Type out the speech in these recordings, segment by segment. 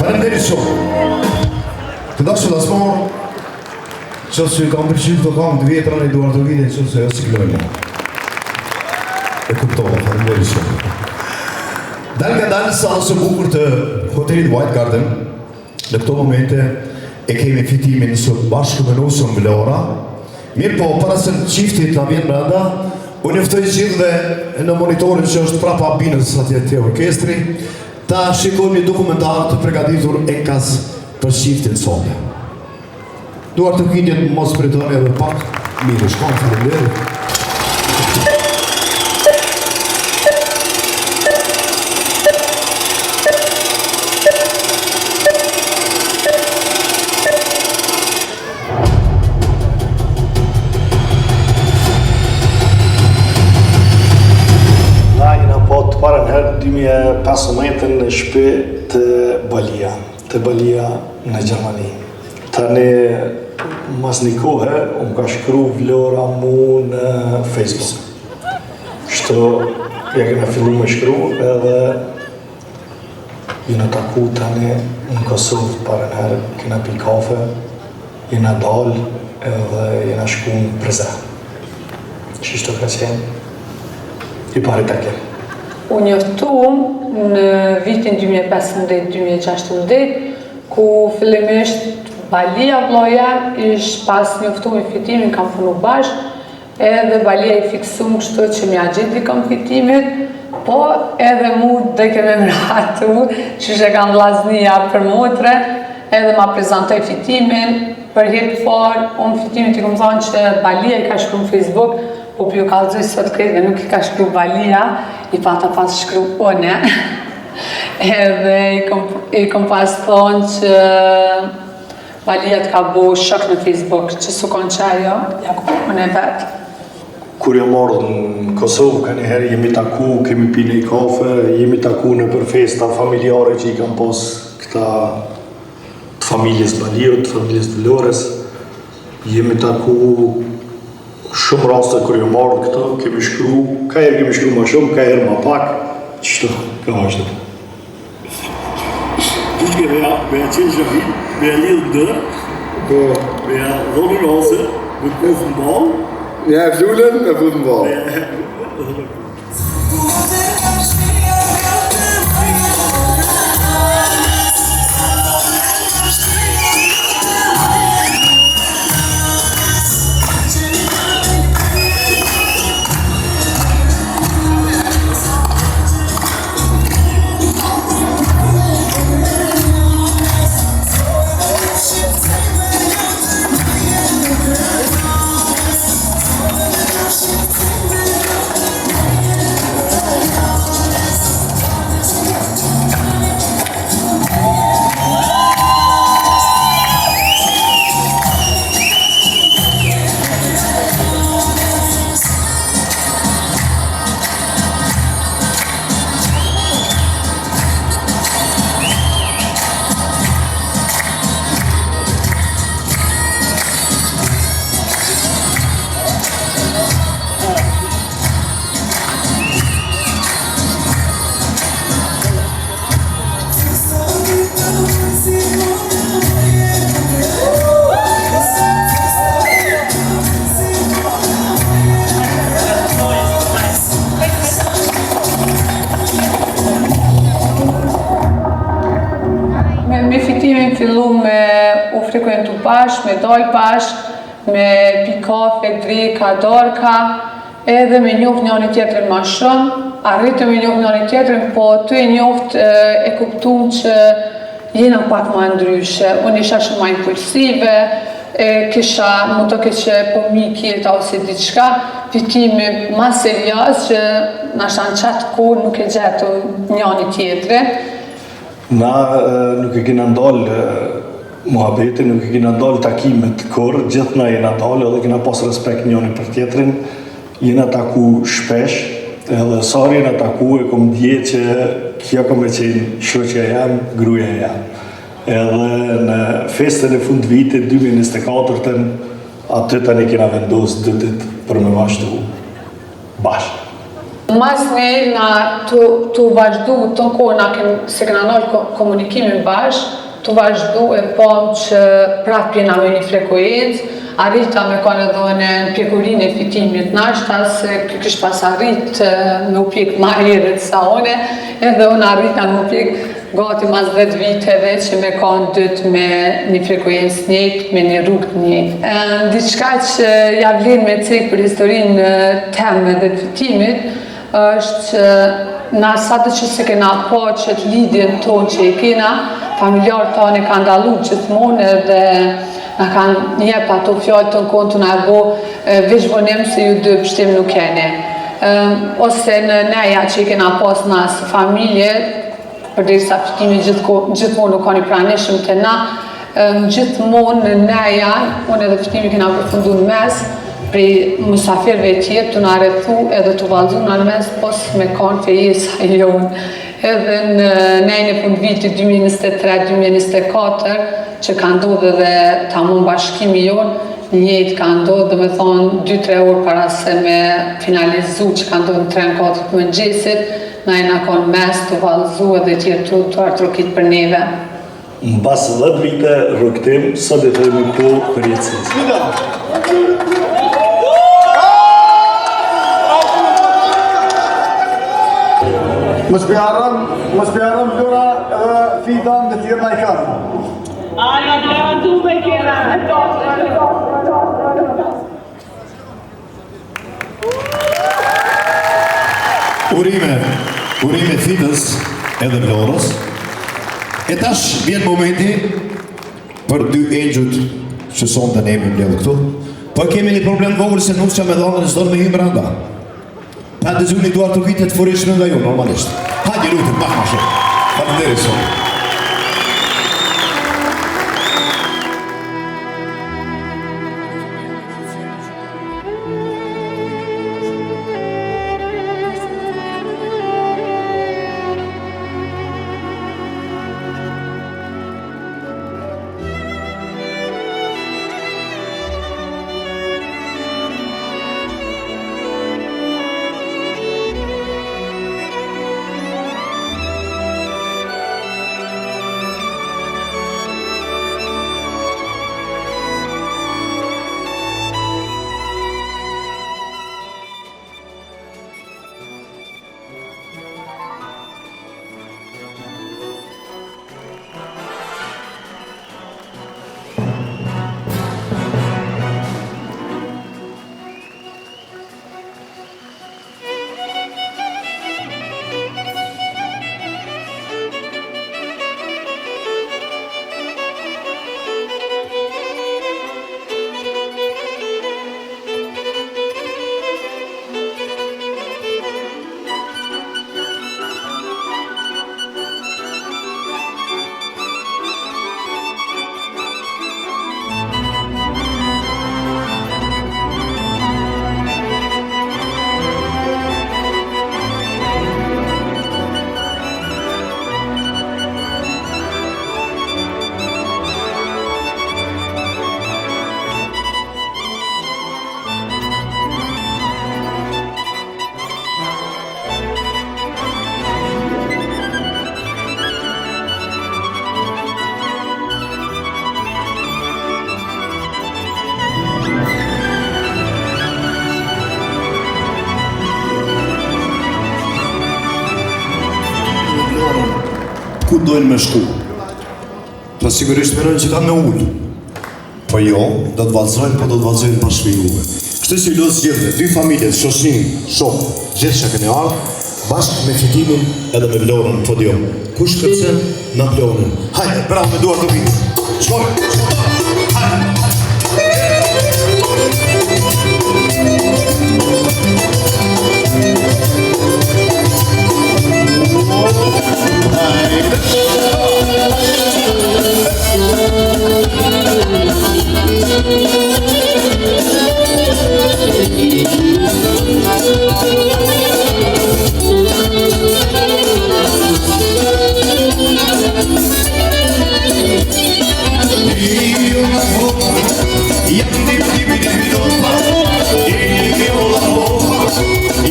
Faleminderit shumë. Të dashur lasmor, që se kam përshqit të kam 2 vjetra në Eduard Ovidin, që se jo si klojnë. E kuptova, faleminderit shumë. Dal nga dalë sa ose bukur të hotelit White Garden, në këto momente e kemi fitimin së bashkëpunusëm Vlora. Mirë po, para se qiftit të vjen brenda, unë njoftoj gjithë dhe në monitorin që është prapa binës atje të orkestri, ta shikojmë një dokumentar të përgatitur Enkas për qiftin sonde. Duar të kindjet mos pritoni edhe pak, mirë shkon, faleminderit. Parën herë 2015 në shtëpi të Balia në Gjermani. Tani mas një kohë unë ka shkru Vlora mu në Facebook. Kështu ja kena fillu me shkru edhe jena taku tani në Kosovë parën herë, kena pi kafe, jena dalë edhe jena shku në Prezan. Qishtu ka qenë i pari të kemë. Unë njoftuam në vitin 2015-2016, ku fillimisht Balia vloja ish pas njoftuam fitimin kam punu bashkë, edhe Balia i fiksum kështu që mja gjithi kam fitimit, po edhe mu dhe keme mratu, që që kam vllaznia për motre, edhe ma prezentoj fitimin, për hirë farë, unë fitimin të këmë thonë që Balia i ka shkru në Facebook, po për ju kalëzoj sot krejtë, nuk i ka shkru Balia, i pata pas shkru one. Edhe i kom pas thonë që Balia të ka bo shok në Facebook, që su konë që ajo, ja ku unë e vetë. Kur jam ardhur në Kosovë, ka njëherë jemi taku, kemi pile i kafe, jemi taku në për festa familjare që i kam pas këta të familjes Balirët, të familjes Vlorës. Jemi taku shumë raste kur jam ardhur këto, kemi shkru, ka herë kemi shkru ma shumë, ka herë ma pak, qështu, ka vazhdo. Ishke veja qenë shahit, veja lidhë dërë, veja dhonë në ose, me pufë në balë. Ja, vlullën me pufë në balë. Me fitimin fillu me u frekuentu bashkë, me dal bashkë, me pi kafe, dreka, darka, edhe me njoft njëri tjetrin ma shumë. Arritëm me njoft njëri tjetrin, po ty e njoft e kuptum që jena pak ma ndryshe. Unë isha shumë ma impulsive, kisha më të keqe po mi kjeta ose diçka, fitimi ma serios që nashta në qatë kur nuk e gjetu njëri tjetrin. Na nuk e kena ndalë muhabeti, nuk e kena ndalë takimet kur, gjithna jena dalë edhe kena pas respekt njëri për tjetrin, jena taku shpesh, edhe sari jena taku e kom dje që kjo kom e qenë shoqja jam, gruja jam. Edhe në festën e fund vitit 2024-ën, aty tani kena vendos 2 ditë për me vazhdu bashkë. Mas ne na të vazhdu të në kohë se këna nëllë komunikimin bashkë, të vazhdu e pom që pratë pjena me një frekuencë, arrita me kone edhe në pjekurin e fitimit nashta, se kësh pas arrit me u pjek ma herët sa one, edhe unë arrita me u pjek gati mas 10 viteve që me kanë dytë me një frekuencë njëjtë, me një rrugë njëjtë. Diçka që ja vlen me cek për historinë teme dhe të fitimit, është që na sa të që se kena po që të lidhjen tonë që i kena, familjarë tonë e kanë dalu gjithmonë edhe na kanë njep ato fjallë të në kontu na bo veç vonim se ju dy pështim nuk keni. Ose në neja që i kena pas na si familje, përderisa fitimi gjithmonë nuk ka një pranishëm të na, gjithmonë në neja, unë edhe fitimi kena përfundu në mes, prej musafirve tjetë të në arethu edhe të valzu në mes, pos me kanë fejesa jonë. Edhe në nejnë e fund vitit 2023-2024, që ka ndodhë dhe tamon bashkimi jonë, njëjtë ka ndodhë, dhe me thonë 2-3 orë para se me finalizu që ka ndodhë në 3-4 të mëngjesit, na e na konë mes të valzu edhe tjerë të artrokit për neve. Në basë 10 vite rrugtim, sot e të remi këtu për jetësis. Mos bëjarëm lura fitan dhe tjerë na i kanë. Aja të garantu me kena. Urime fitës edhe Vlorës. E tash vjen momenti për dy engjut që son të nemi mbledhë këtu. Po kemi një problem vogël se nuk që me dhonë në zdojnë me hymë branda. Pa të zuni duar të vitet furishme nga ju, normalisht. Hajde lutin, bak ma shumë. Falenderit sonë. Ku dojnë me shku? Po sigurisht menojnë që kanë me ullë. Po jo, do të valzojnë, po do të valzojnë bashkë me juve. Kështë që lësë gjithë, dy familjet, shoshin, shokë, gjithë që këne ardhë, bashkë me fitimin edhe me Vlorën në podium. Kush kërcen, në Vlorën. Hajde, bravo me duar të vitë. Shkojë! Hajde!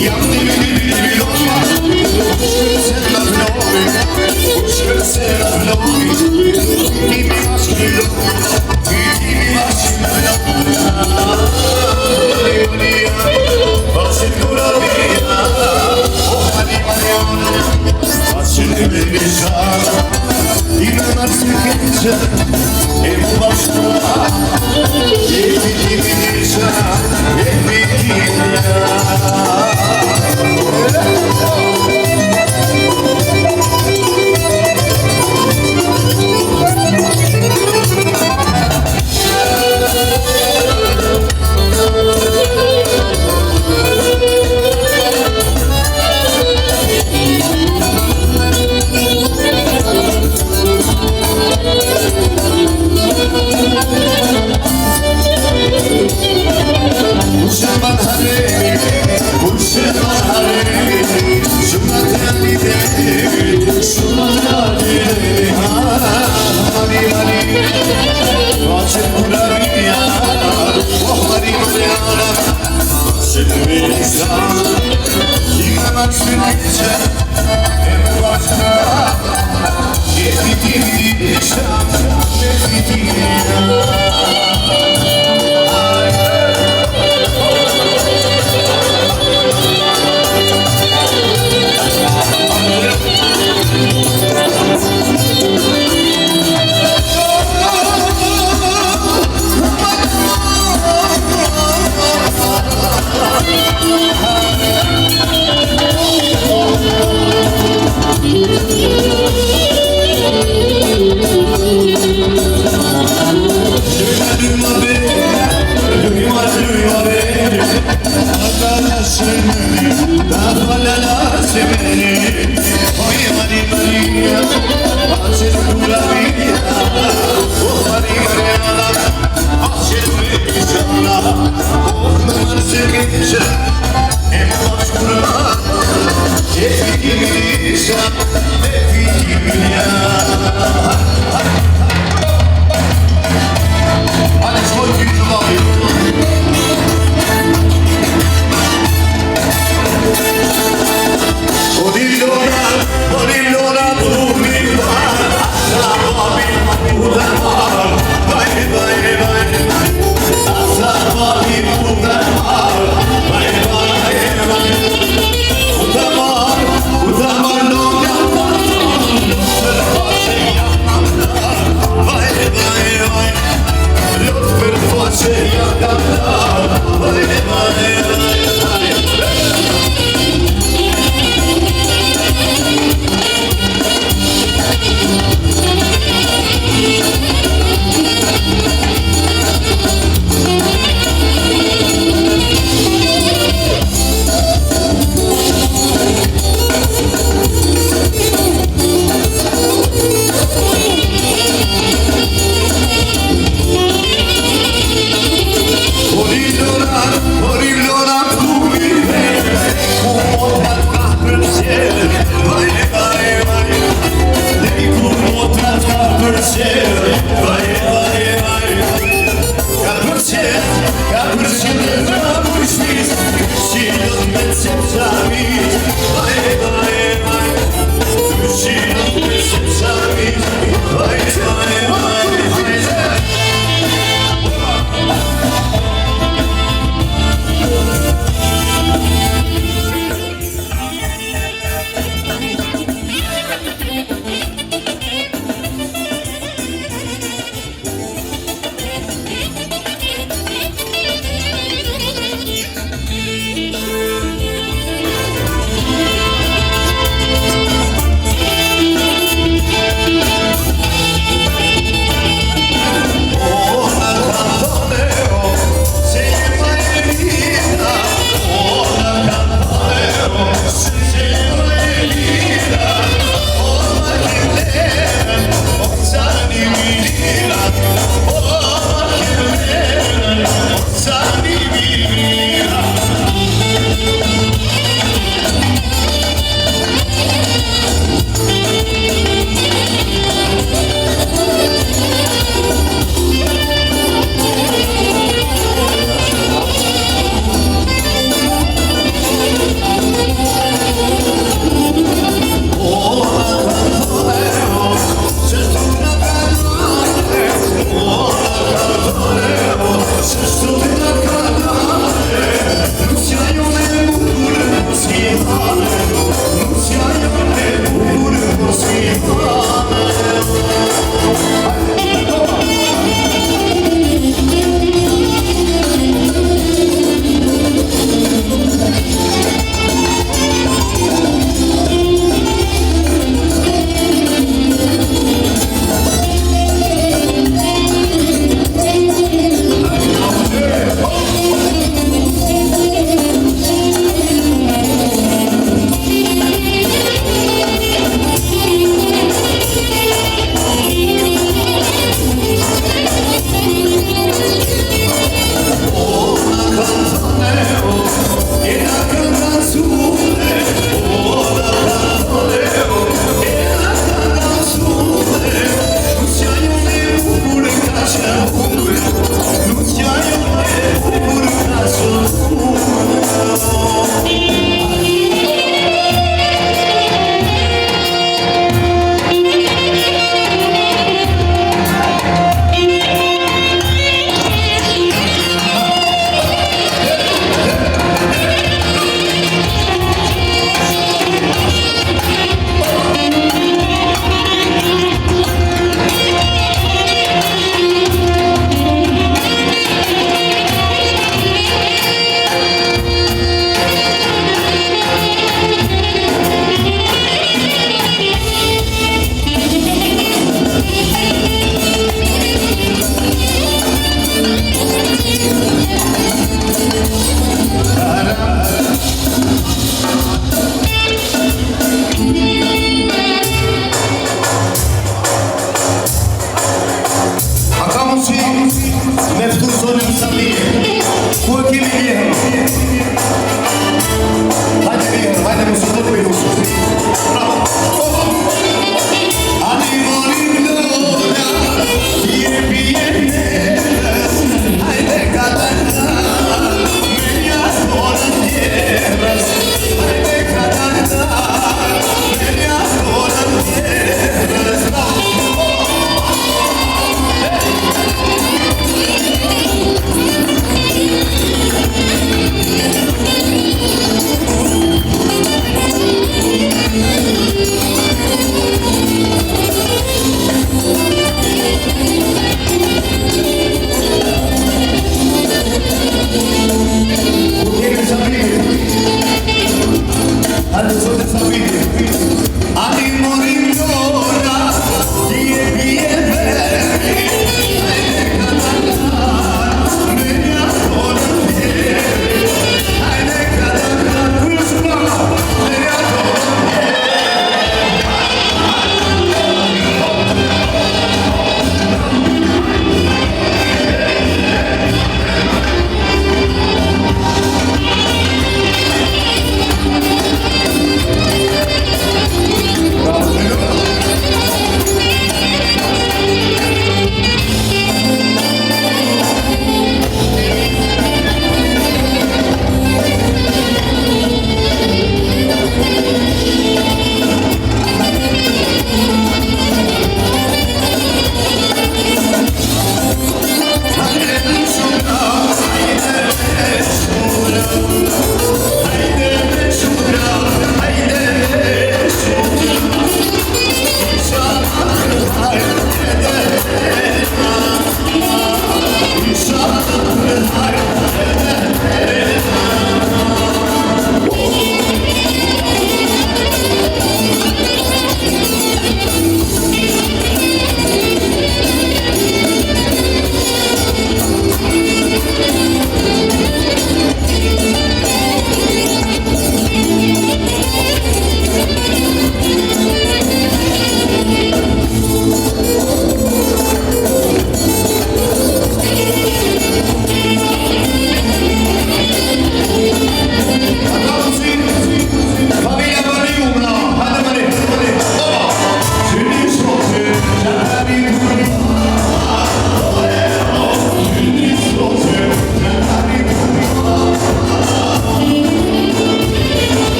Yam If you give me some